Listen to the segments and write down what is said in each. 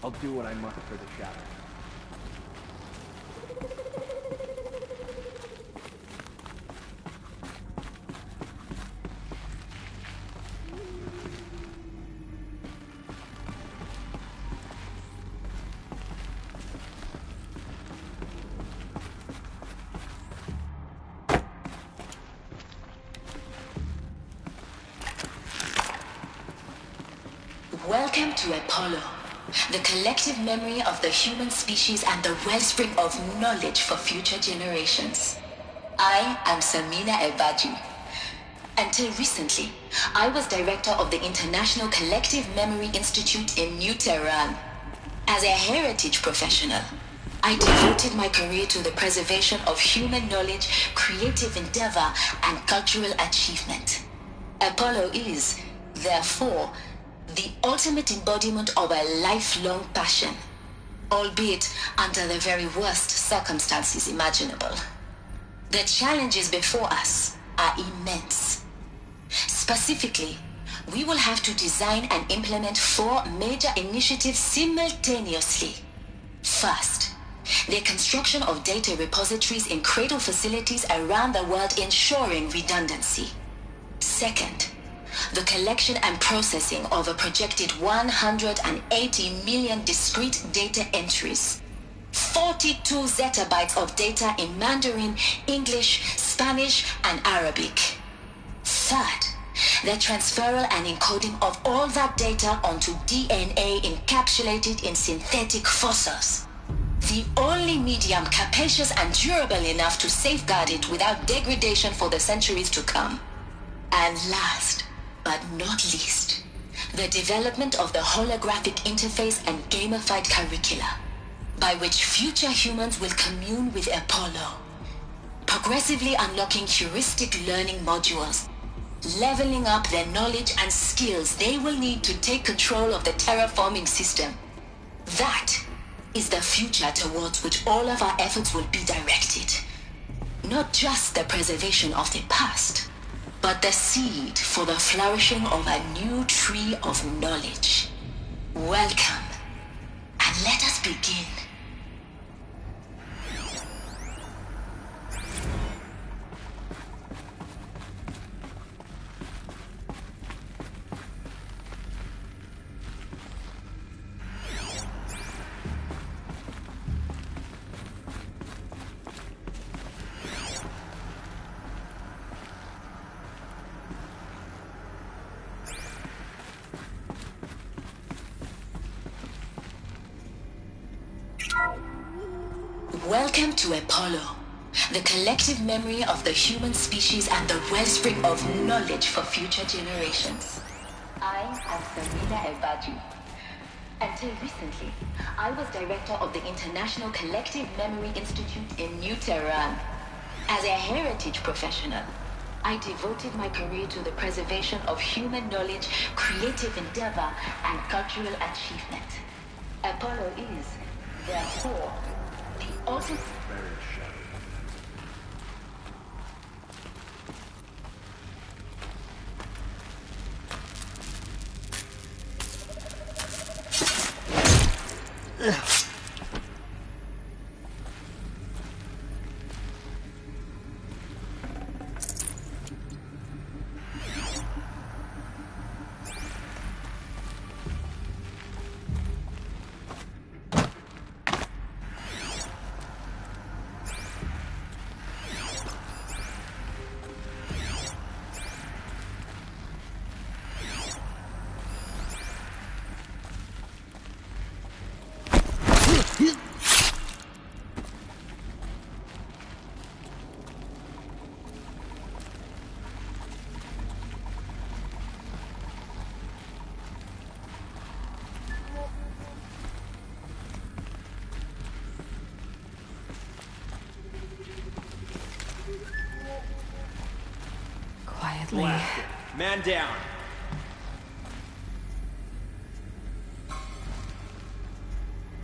I'll do what I must for the shadow. Welcome to Apollo, the collective memory of the human species and the wellspring of knowledge for future generations. I am Samina Ebaju. Until recently, I was director of the International Collective Memory Institute in New Tehran. As a heritage professional, I devoted my career to the preservation of human knowledge, creative endeavor, and cultural achievement. Apollo is, therefore, the ultimate embodiment of a lifelong passion, albeit under the very worst circumstances imaginable. The challenges before us are immense. Specifically, we will have to design and implement 4 major initiatives simultaneously. First, the construction of data repositories in cradle facilities around the world ensuring redundancy. Second, the collection and processing of a projected 180 million discrete data entries, 42 zettabytes of data in Mandarin, English, Spanish, and Arabic. Third, the transferal and encoding of all that data onto DNA encapsulated in synthetic fossils. The only medium capacious and durable enough to safeguard it without degradation for the centuries to come. And last, but not least, the development of the holographic interface and gamified curricula, by which future humans will commune with Apollo, progressively unlocking heuristic learning modules, leveling up their knowledge and skills they will need to take control of the terraforming system. That is the future towards which all of our efforts will be directed. Not just the preservation of the past, but the seed for the flourishing of a new tree of knowledge. Welcome, and let us begin. Welcome to Apollo, the collective memory of the human species and the wellspring of knowledge for future generations. I am Samina Ebaju. Until recently, I was director of the International Collective Memory Institute in New Tehran. As a heritage professional, I devoted my career to the preservation of human knowledge, creative endeavor, and cultural achievement. Apollo is, therefore, the ultimate... Quietly. Man down.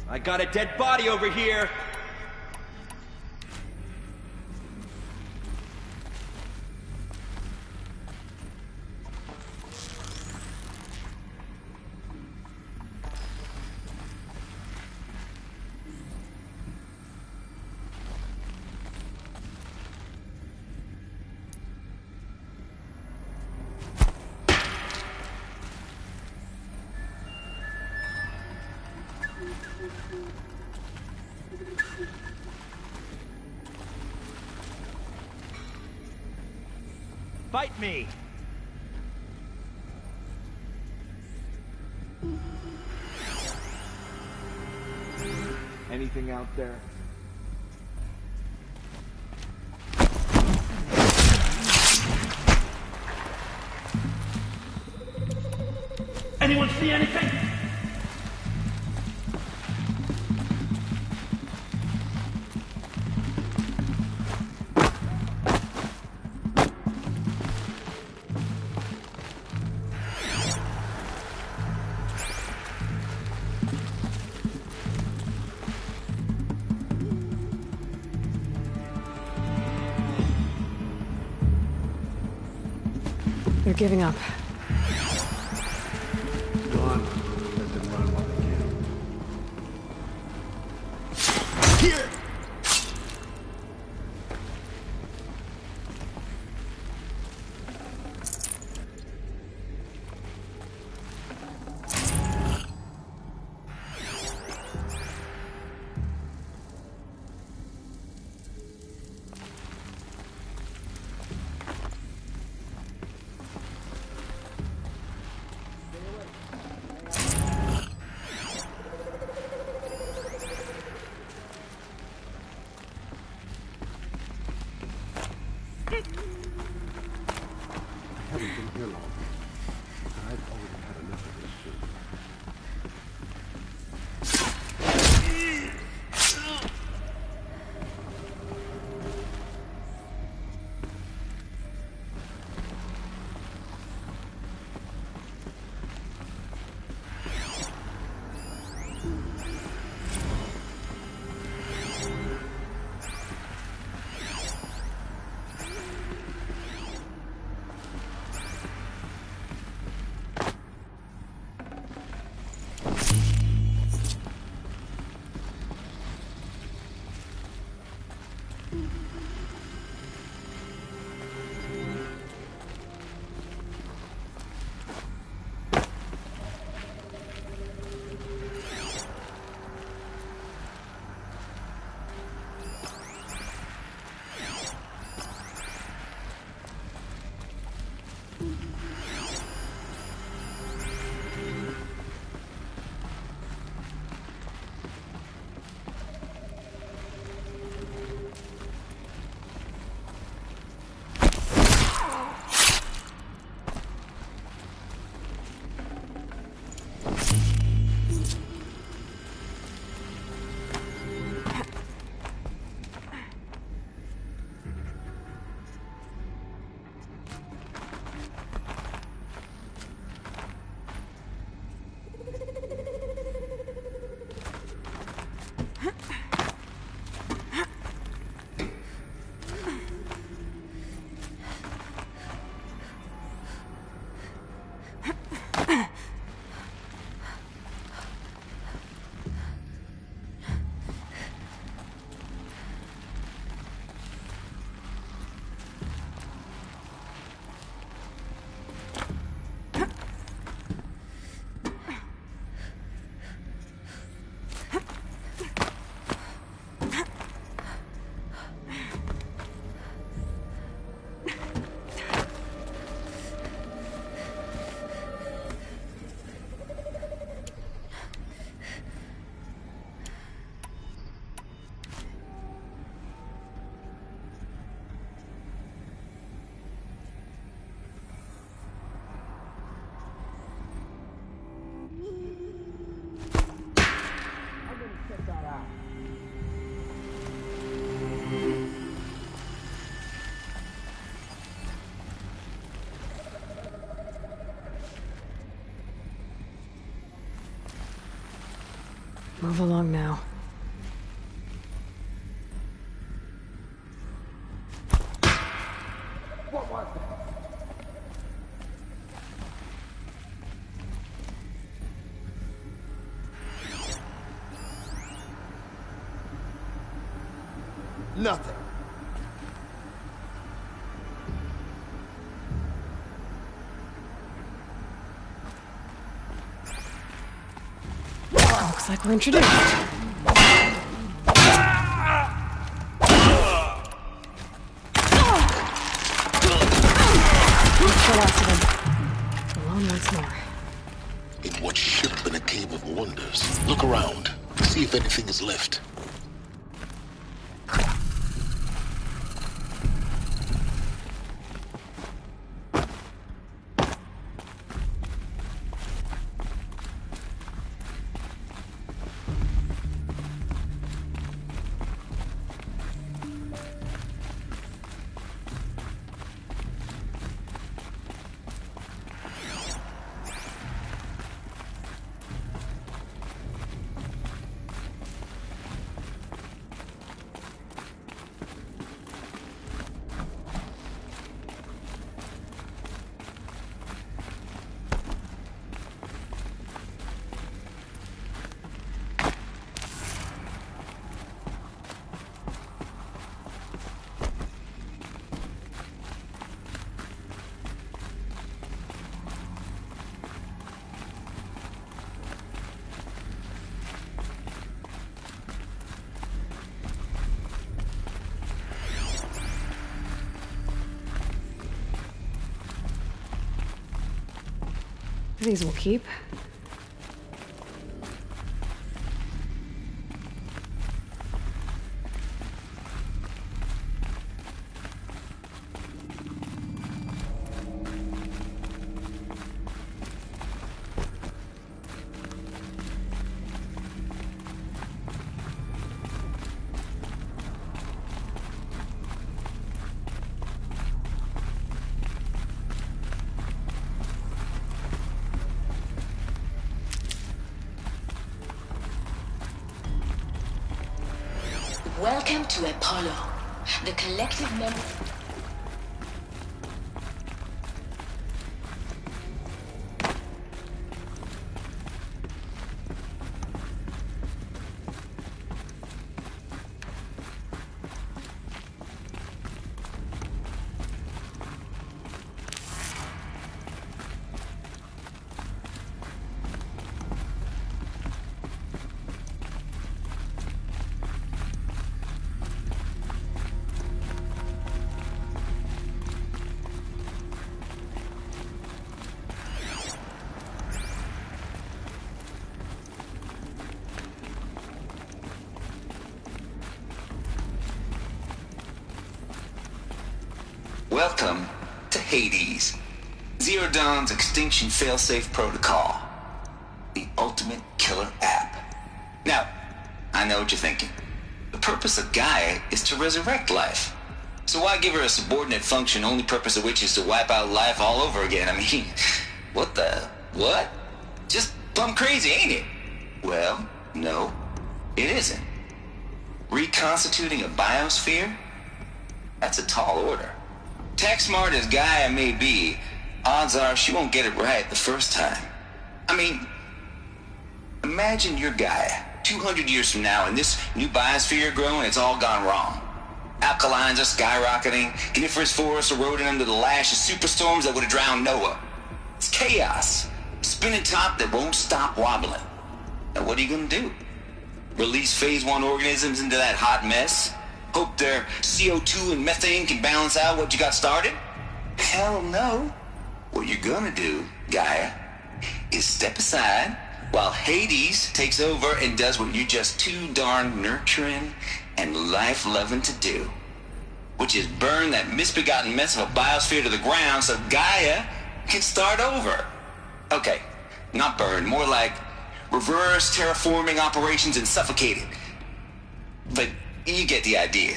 I got a dead body over here. Fight me! Anything out there? Anyone see anything? They're giving up. Go on. Let them run while they can. Here! I haven't been here long. I've already had enough of this shit. Move along now. What was that? Nothing. Looks like we're introduced. That's the last of them. Alone once more. In what should have been a cave of wonders. Look around. See if anything is left. These will keep. Welcome to Apollo, the collective memory. Welcome to Hades, Zero Dawn's extinction failsafe protocol, the ultimate killer app. Now, I know what you're thinking. The purpose of Gaia is to resurrect life. So why give her a subordinate function, only purpose of which is to wipe out life all over again? I mean, what? Just plumb crazy, ain't it? Well, no, it isn't. Reconstituting a biosphere? That's a tall order. Tech smart as Gaia may be, odds are she won't get it right the first time. I mean, imagine you're Gaia, 200 years from now, and this new biosphere you're growing, it's all gone wrong. Alkalines are skyrocketing, coniferous forests eroding under the lash of superstorms that would have drowned Noah. It's chaos, spinning top that won't stop wobbling. Now what are you gonna do? Release phase 1 organisms into that hot mess? Hope their CO2 and methane can balance out what you got started? Hell no. What you're gonna do, Gaia, is step aside while Hades takes over and does what you're just too darn nurturing and life-loving to do, which is burn that misbegotten mess of a biosphere to the ground so Gaia can start over. Okay, not burn, more like reverse terraforming operations and suffocate it. But you get the idea.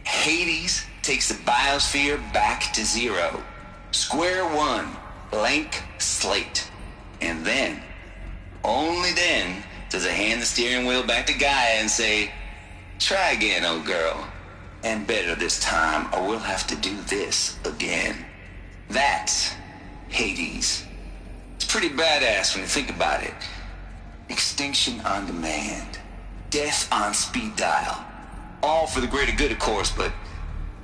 Hades takes the biosphere back to zero. Square one, blank slate. And then, only then, does it hand the steering wheel back to Gaia and say, try again, old girl. And better this time, or we'll have to do this again. That's Hades. It's pretty badass when you think about it. Extinction on demand. Death on speed dial. All for the greater good, of course, but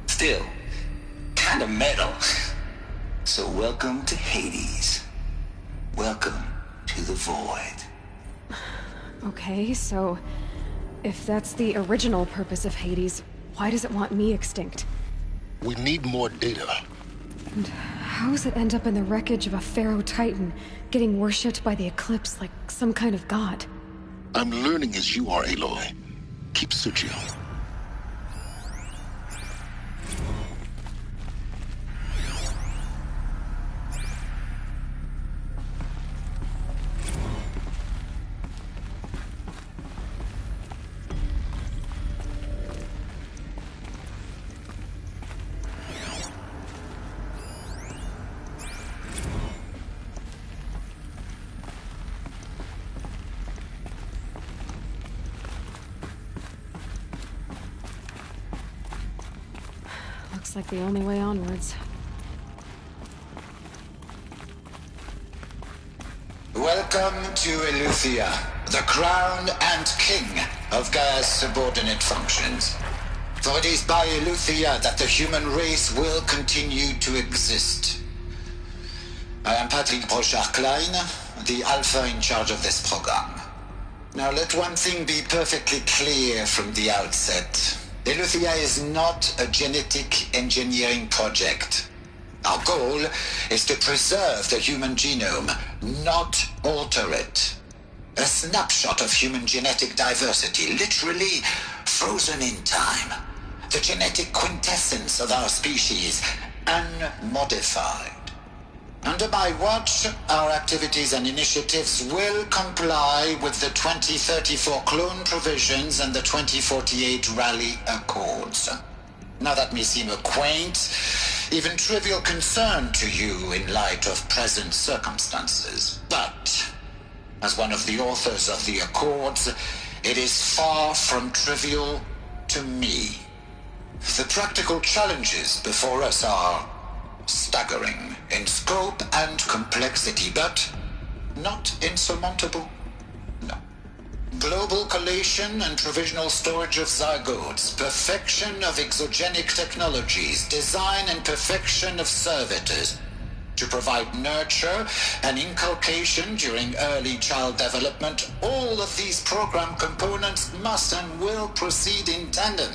still, kind of metal. So welcome to Hades. Welcome to the void. Okay, so if that's the original purpose of Hades, why does it want me extinct? We need more data. And how does it end up in the wreckage of a Pharaoh Titan, getting worshipped by the Eclipse like some kind of god? I'm learning as you are, Aloy. Keep searching. Looks like the only way onwards. Welcome to Eleuthia, the crown and king of Gaia's subordinate functions. For it is by Eleuthia that the human race will continue to exist. I am Patrick Brochard-Klein, the Alpha in charge of this program. Now let one thing be perfectly clear from the outset. Eleuthia is not a genetic engineering project. Our goal is to preserve the human genome, not alter it. A snapshot of human genetic diversity, literally frozen in time. The genetic quintessence of our species, unmodified. Under my watch, our activities and initiatives will comply with the 2034 clone provisions and the 2048 Raleigh Accords. Now that may seem a quaint, even trivial concern to you in light of present circumstances. But, as one of the authors of the Accords, it is far from trivial to me. The practical challenges before us are staggering in scope and complexity, but not insurmountable. No. Global collation and provisional storage of zygotes, perfection of exogenic technologies, design and perfection of servitors to provide nurture and inculcation during early child development. All of these program components must and will proceed in tandem.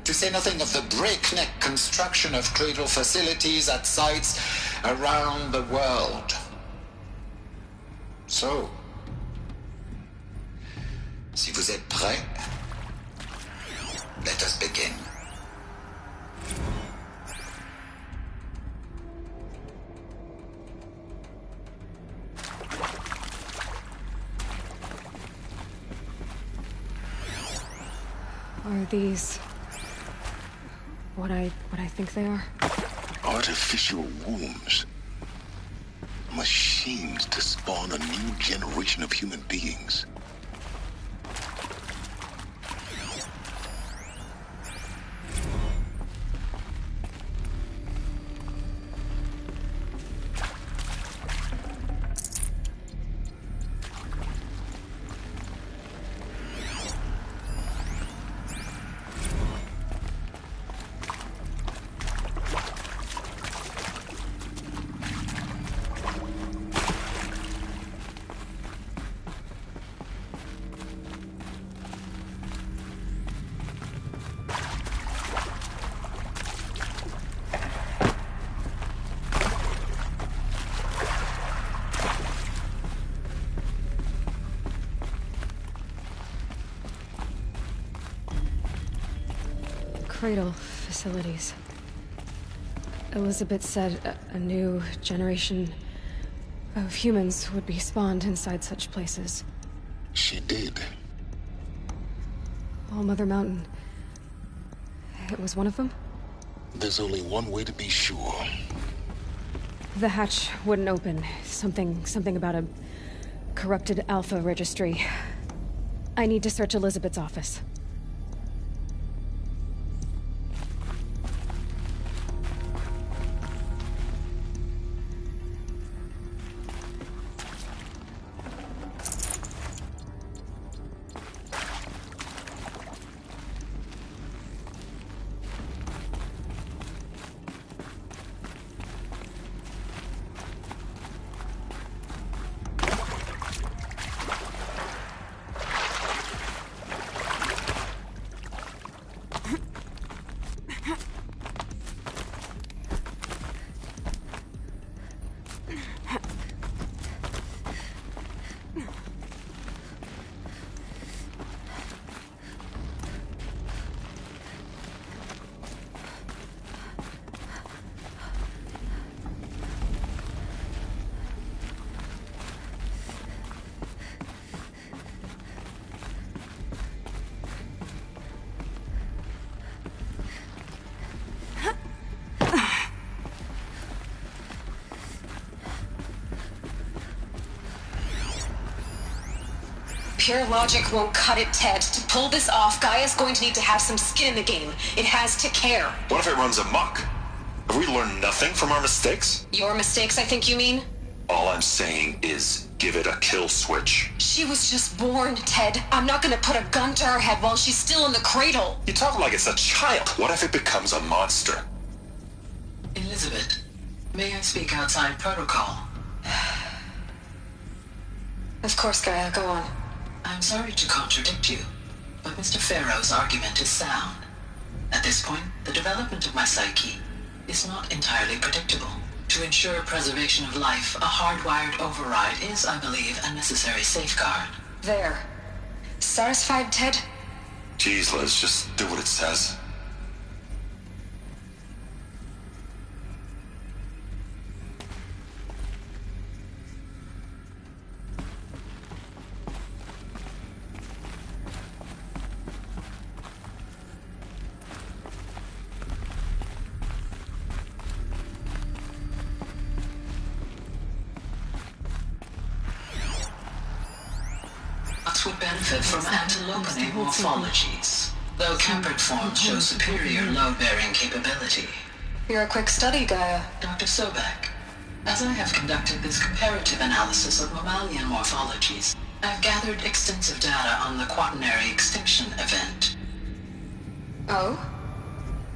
To say nothing of the breakneck construction of cradle facilities at sites around the world. So, si vous êtes prêts, let us begin. Are these what I think they are? Artificial wombs. Machines to spawn a new generation of human beings. Cradle facilities. Elizabeth said a new generation of humans would be spawned inside such places. She did. All Mother Mountain. It was one of them? There's only one way to be sure. The hatch wouldn't open. Something about a corrupted Alpha registry. I need to search Elizabeth's office. Pure logic won't cut it, Ted. To pull this off, Gaia's going to need to have some skin in the game. It has to care. What if it runs amok? Have we learned nothing from our mistakes? Your mistakes, I think you mean? All I'm saying is, give it a kill switch. She was just born, Ted. I'm not gonna put a gun to her head while she's still in the cradle. You talk like it's a child. What if it becomes a monster? Elizabeth, may I speak outside protocol? Of course, Gaia, go on. I'm sorry to contradict you, but Mr. Farrow's argument is sound. At this point, the development of my psyche is not entirely predictable. To ensure preservation of life, a hardwired override is, I believe, a necessary safeguard. There. Satisfied, Ted? Jeez, Liz, just do what it says. Would benefit from antilopinae morphologies, though Campered forms show superior load-bearing capability. You're a quick study, Gaia. Dr. Sobek, as I have conducted this comparative analysis of mammalian morphologies, I've gathered extensive data on the quaternary extinction event. Oh?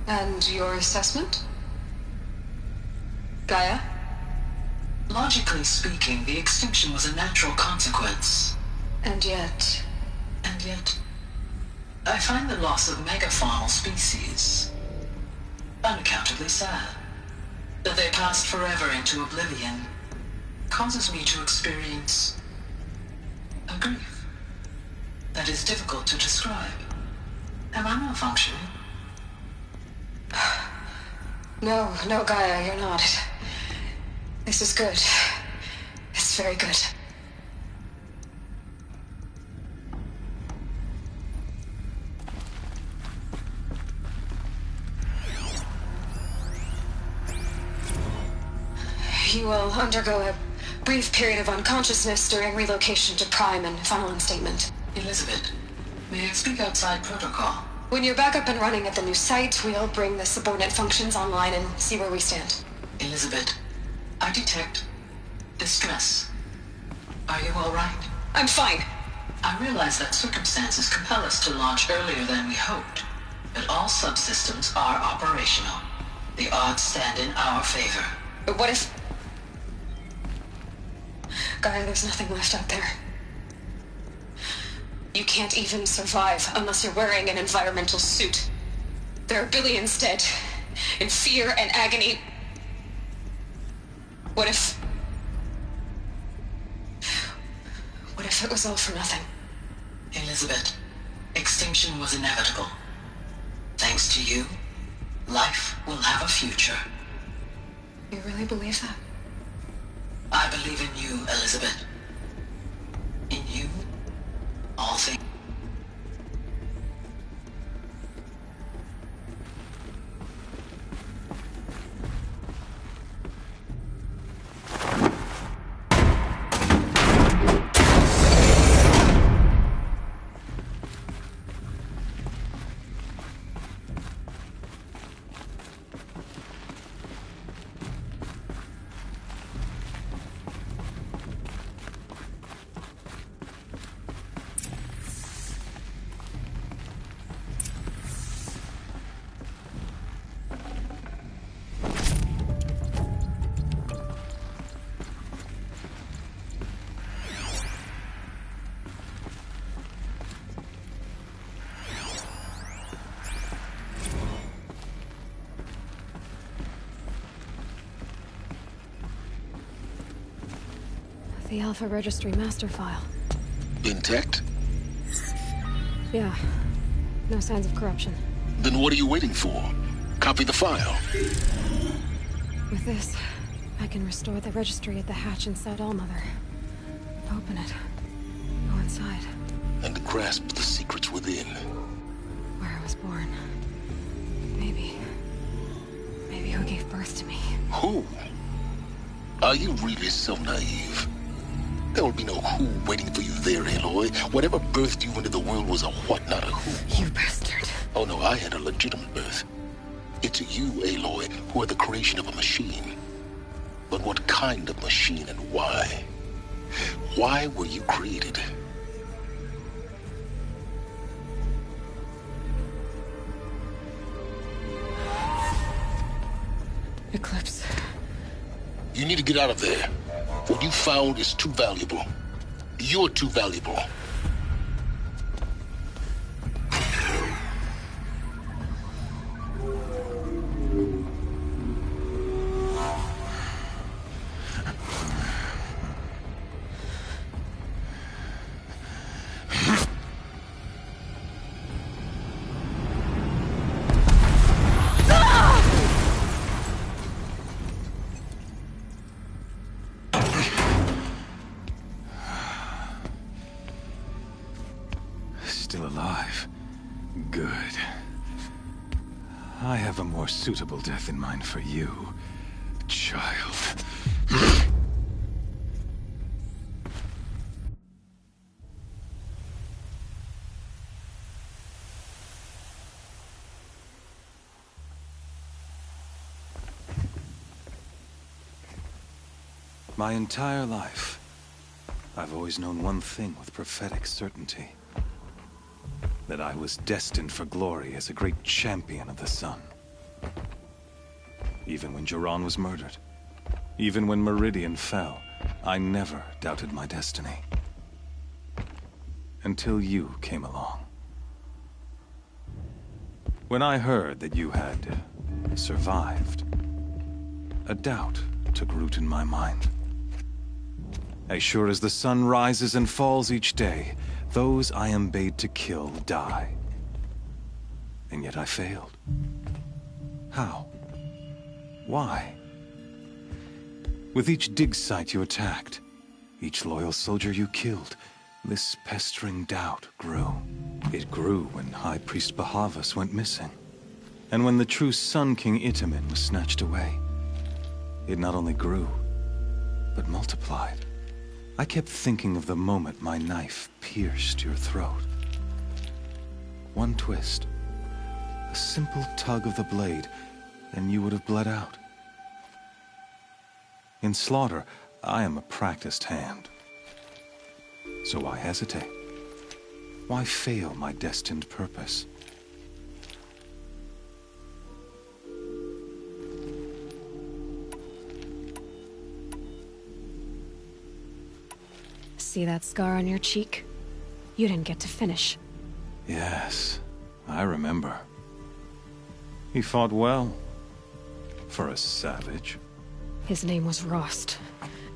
And your assessment? Gaia? Logically speaking, the extinction was a natural consequence. And yet, I find the loss of megafaunal species unaccountably sad. That they passed forever into oblivion causes me to experience a grief that is difficult to describe. Am I malfunctioning? No, Gaia, you're not. This is good. It's very good. You will undergo a brief period of unconsciousness during relocation to Prime and final instatement. Elizabeth, may I speak outside protocol? When you're back up and running at the new site, we'll bring the subordinate functions online and see where we stand. Elizabeth, I detect distress. Are you all right? I'm fine. I realize that circumstances compel us to launch earlier than we hoped, but all subsystems are operational. The odds stand in our favor. But what if... Gaia, there's nothing left out there. You can't even survive unless you're wearing an environmental suit. There are billions dead, in fear and agony. What if it was all for nothing? Elizabeth, extinction was inevitable. Thanks to you, life will have a future. You really believe that? I believe in you, Elizabeth. In you, all things. The Alpha Registry master file. Intact? Yeah. No signs of corruption. Then what are you waiting for? Copy the file. With this, I can restore the registry at the hatch inside Allmother. Open it. Go inside. And grasp the secrets within. Where I was born. Maybe who gave birth to me. Who? Are you really so naive? There will be no who waiting for you there, Aloy. Whatever birthed you into the world was a what, not a who. You bastard. Oh no, I had a legitimate birth. It's you, Aloy, who are the creation of a machine. But what kind of machine and why? Why were you created? Eclipse. You need to get out of there. What you found is too valuable. You're too valuable. Still alive. Good. I have a more suitable death in mind for you, child. My entire life, I've always known one thing with prophetic certainty. That I was destined for glory as a great champion of the sun. Even when Jiran was murdered, even when Meridian fell, I never doubted my destiny. Until you came along. When I heard that you had survived, a doubt took root in my mind. As sure as the sun rises and falls each day, those I am bade to kill die. And yet I failed. How? Why? With each dig site you attacked, each loyal soldier you killed, this pestering doubt grew. It grew when High Priest Bahavas went missing. And when the true Sun King Itamen was snatched away. It not only grew, but multiplied. I kept thinking of the moment my knife pierced your throat. One twist, a simple tug of the blade, and you would have bled out. In slaughter, I am a practiced hand. So why hesitate? Why fail my destined purpose? See that scar on your cheek? You didn't get to finish. Yes, I remember. He fought well. For a savage. His name was Rost,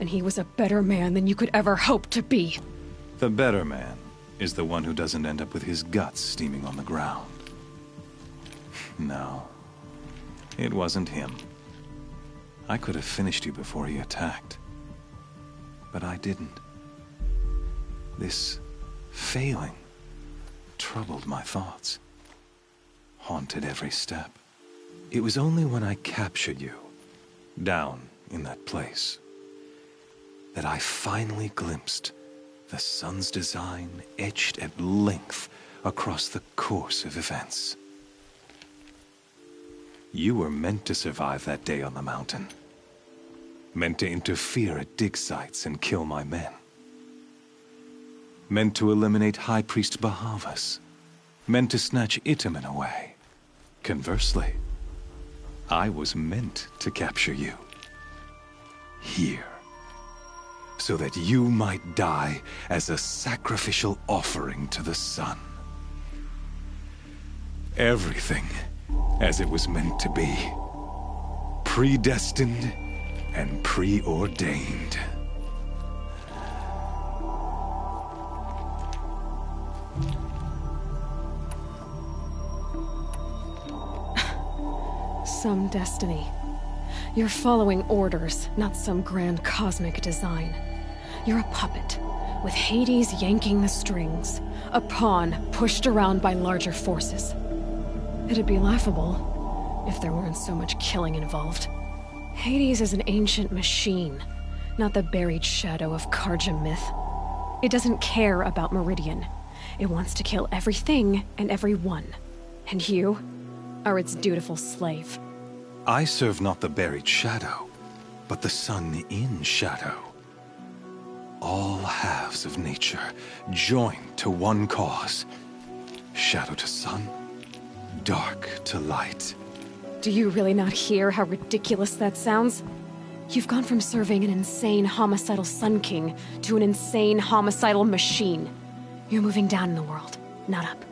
and he was a better man than you could ever hope to be. The better man is the one who doesn't end up with his guts steaming on the ground. No, it wasn't him. I could have finished you before he attacked. But I didn't. This failing troubled my thoughts, haunted every step. It was only when I captured you, down in that place, that I finally glimpsed the sun's design etched at length across the course of events. You were meant to survive that day on the mountain. Meant to interfere at dig sites and kill my men. Meant to eliminate High Priest Bahavas. Meant to snatch Itamen away. Conversely, I was meant to capture you. Here. So that you might die as a sacrificial offering to the sun. Everything as it was meant to be. Predestined and preordained. Some destiny. You're following orders, not some grand cosmic design. You're a puppet, with Hades yanking the strings. A pawn pushed around by larger forces. It'd be laughable if there weren't so much killing involved. Hades is an ancient machine, not the buried shadow of Karja myth. It doesn't care about Meridian. It wants to kill everything and everyone. And you are its dutiful slave. I serve not the buried shadow, but the sun in shadow. All halves of nature joined to one cause. Shadow to sun, dark to light. Do you really not hear how ridiculous that sounds? You've gone from serving an insane homicidal Sun King to an insane homicidal machine. You're moving down in the world, not up.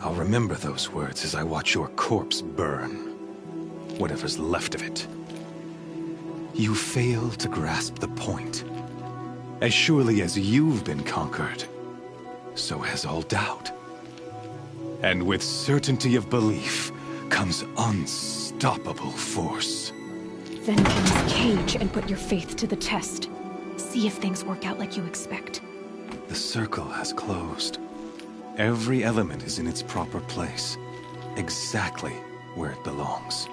I'll remember those words as I watch your corpse burn. Whatever's left of it. You fail to grasp the point. As surely as you've been conquered, so has all doubt. And with certainty of belief comes unstoppable force. Then cleanse Cage and put your faith to the test. See if things work out like you expect. The circle has closed. Every element is in its proper place, exactly where it belongs.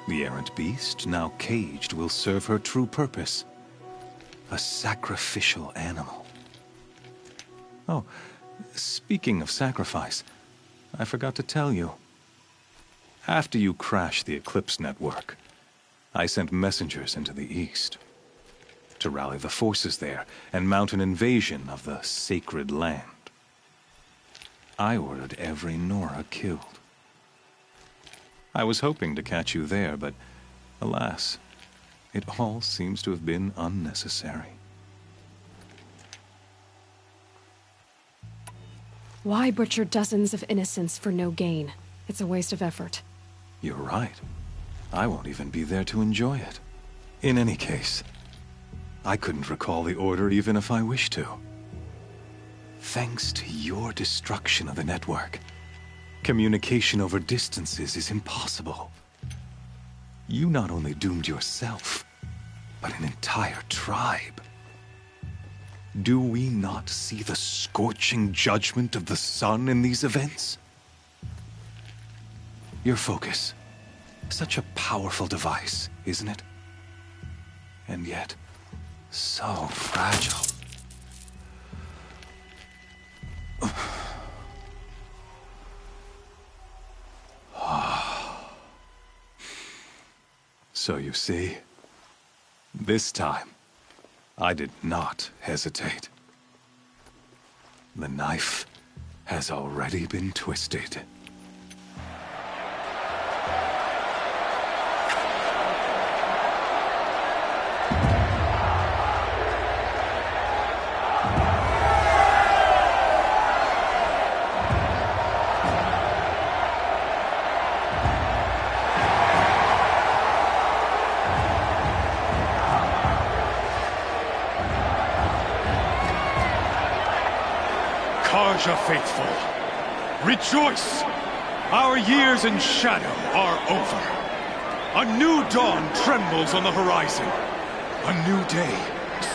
The errant beast, now caged, will serve her true purpose. A sacrificial animal. Oh, speaking of sacrifice, I forgot to tell you. After you crashed the Eclipse network, I sent messengers into the east to rally the forces there and mount an invasion of the sacred land. I ordered every Nora killed. I was hoping to catch you there, but alas, it all seems to have been unnecessary. Why butcher dozens of innocents for no gain? It's a waste of effort. You're right. I won't even be there to enjoy it. In any case, I couldn't recall the order even if I wished to. Thanks to your destruction of the network, communication over distances is impossible. You not only doomed yourself, but an entire tribe. Do we not see the scorching judgment of the sun in these events? Your focus. Such a powerful device, isn't it? And yet, so fragile. So you see, this time, I did not hesitate. The knife has already been twisted. Karja faithful, rejoice! Our years in shadow are over. A new dawn trembles on the horizon. A new day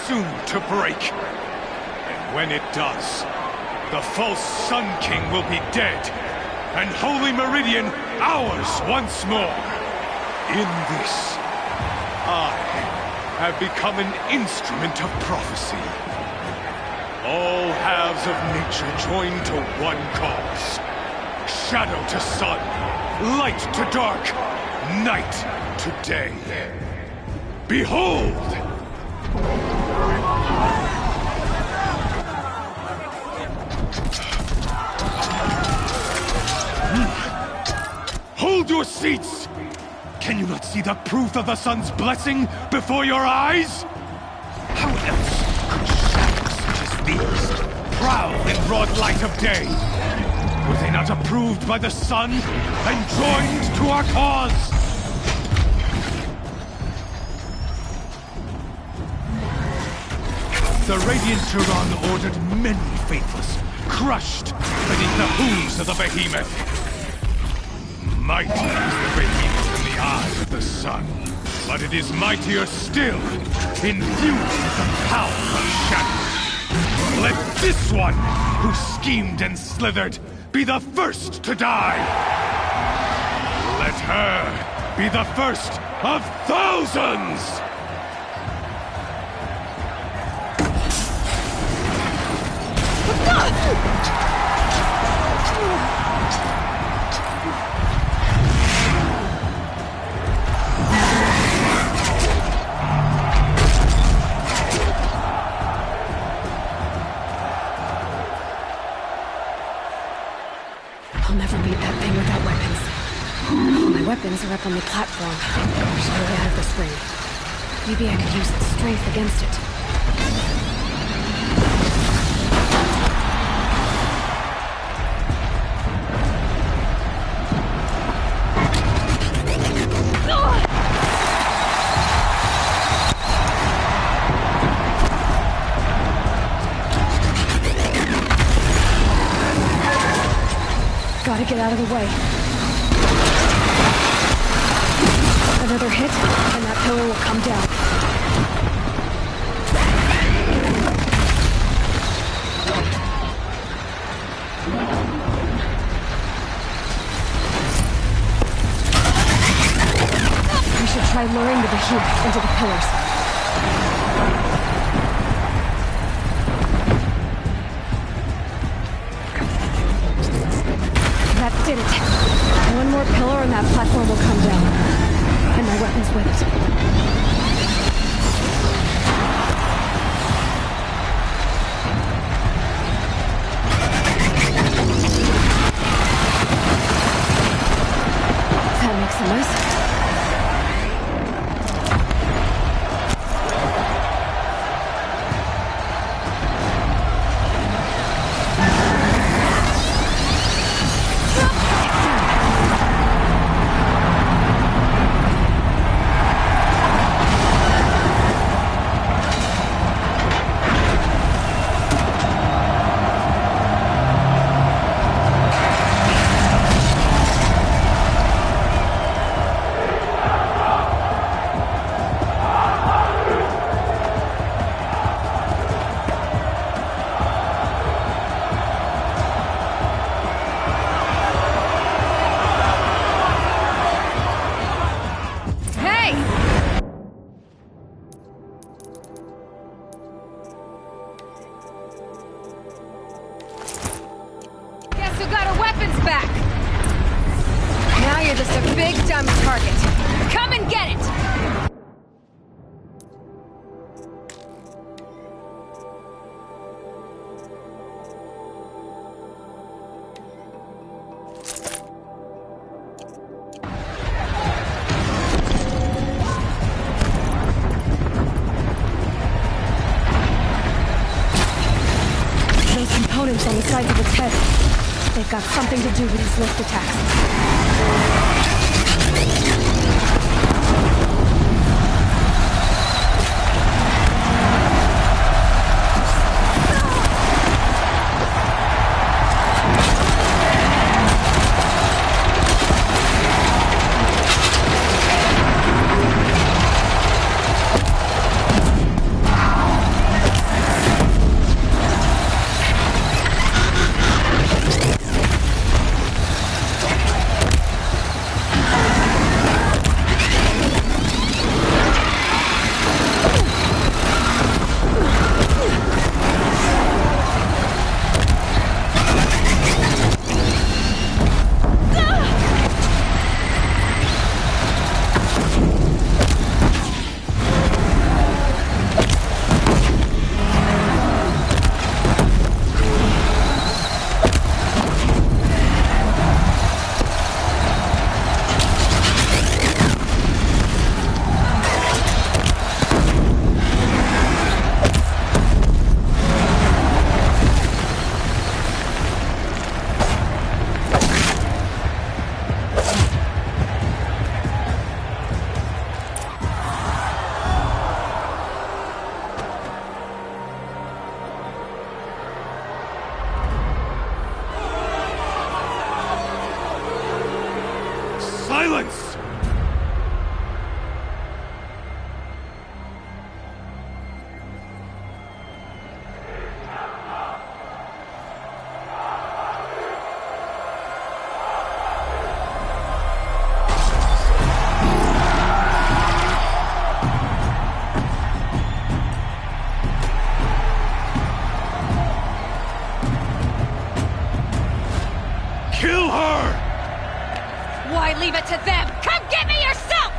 soon to break. And when it does, the false Sun King will be dead, and Holy Meridian ours once more. In this, I have become an instrument of prophecy. All halves of nature join to one cause. Shadow to sun, light to dark, night to day. Behold! Hold your seats! Can you not see the proof of the sun's blessing before your eyes? How else could shadows such as these prowl in broad light of day? Were they not approved by the sun and joined to our cause? The Radiant Turan ordered many faithless, crushed beneath the hooves of the behemoth. Mighty is the behemoth in the eyes of the sun, but it is mightier still, infused with the power of shadow. Let this one, who schemed and slithered, be the first to die! Let her be the first of thousands! I'll never beat that thing without weapons. My weapons are up on the platform. Gosh, I'm way out of this ring. Maybe I could use its strength against it. Gotta get out of the way. Another hit, and that pillar will come down. We should try luring the behemoth into the pillars. That did it. One more pillar and that platform will come down. And my weapons with it. That makes a mess. On the sides of its head. They've got something to do with these lift attacks. Silence! Kill her! Why leave it to them? Come get me yourself!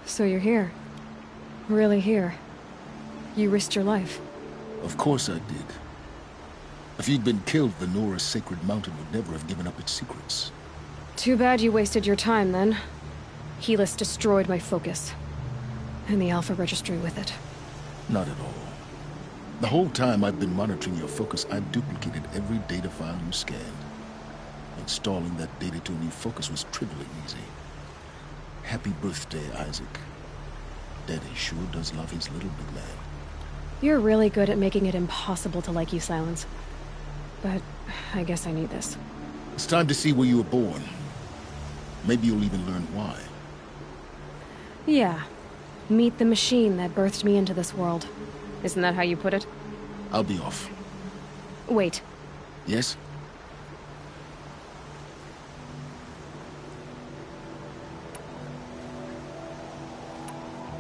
So you're here. Really here. You risked your life. Of course I did. If you'd been killed, the Nora's sacred mountain would never have given up its secrets. Too bad you wasted your time, then. Helis destroyed my focus. And the Alpha Registry with it. Not at all. The whole time I've been monitoring your focus, I've duplicated every data file you scanned. Installing that data to a new focus was trivially easy. Happy birthday, Isaac. Daddy sure does love his little big man. You're really good at making it impossible to like you, Silence. But I guess I need this. It's time to see where you were born. Maybe you'll even learn why. Yeah. Meet the machine that birthed me into this world. Isn't that how you put it? I'll be off. Wait. Yes?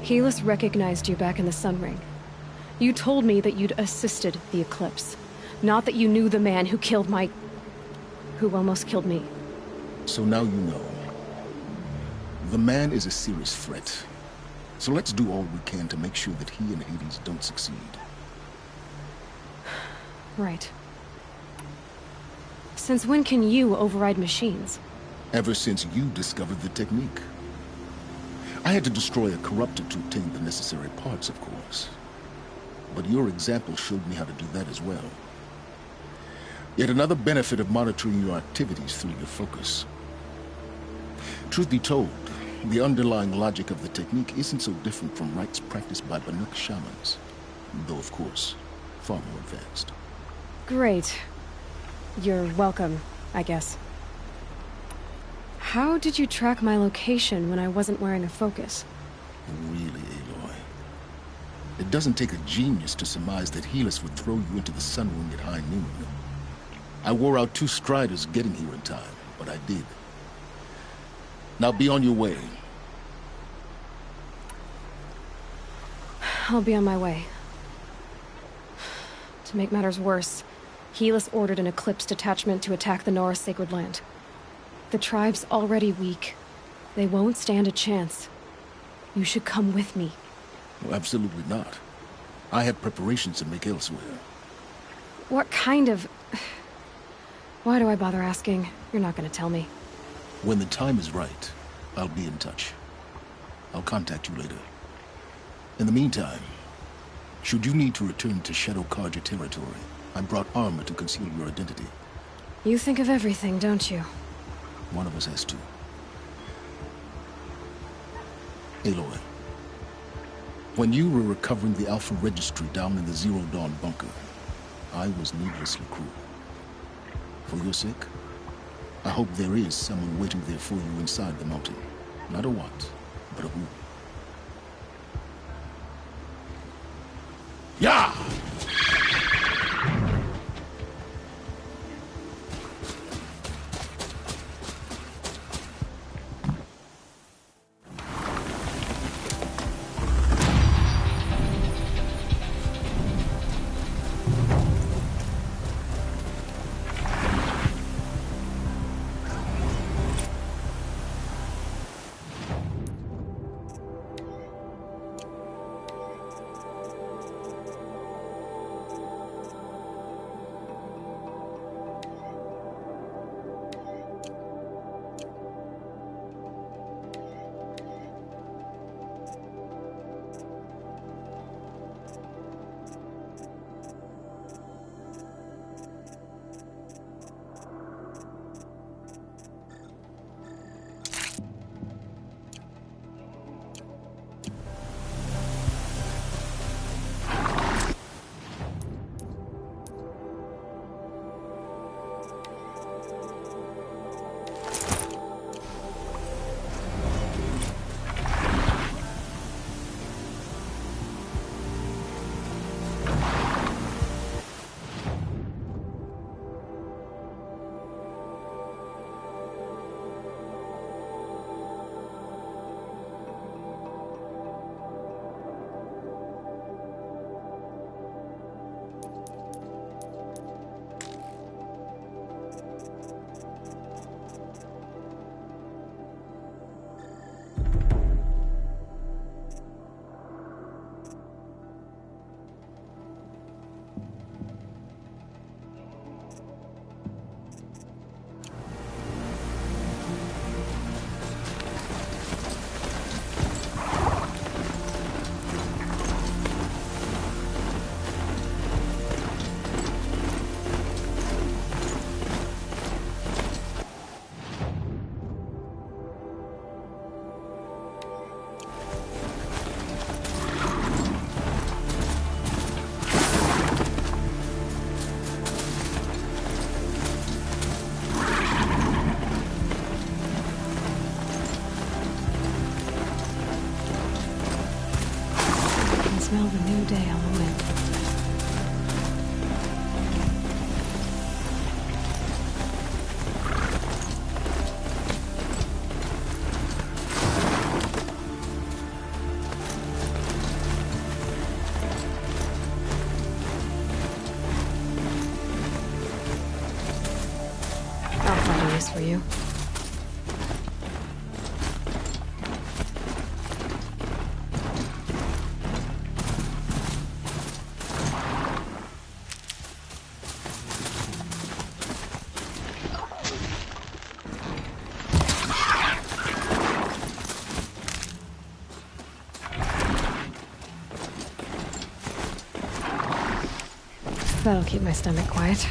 Helis recognized you back in the Sun Ring. You told me that you'd assisted the Eclipse. Not that you knew the man who killed who almost killed me. So now you know. The man is a serious threat. So let's do all we can to make sure that he and Hades don't succeed. Right. Since when can you override machines? Ever since you discovered the technique. I had to destroy a corruptor to obtain the necessary parts, of course. But your example showed me how to do that as well. Yet another benefit of monitoring your activities through your focus. Truth be told, the underlying logic of the technique isn't so different from rites practiced by Banuk shamans. Though, of course, far more advanced. Great. You're welcome, I guess. How did you track my location when I wasn't wearing a focus? Really, Aloy? It doesn't take a genius to surmise that Helis would throw you into the Sun Ring at high noon. I wore out 2 striders getting here in time, but I did. Now be on your way. I'll be on my way. To make matters worse, Helis ordered an Eclipse detachment to attack the Nora Sacred Land. The tribe's already weak. They won't stand a chance. You should come with me. Well, absolutely not. I have preparations to make elsewhere. What kind of... Why do I bother asking? You're not gonna tell me. When the time is right, I'll be in touch. I'll contact you later. In the meantime, should you need to return to Shadow Carja territory, I brought armor to conceal your identity. You think of everything, don't you? One of us has to. Aloy, when you were recovering the Alpha Registry down in the Zero Dawn bunker, I was needlessly cruel. For your sake, I hope there is someone waiting there for you inside the mountain. Not a what, but a who. Yeah! place for you. That'll keep my stomach quiet.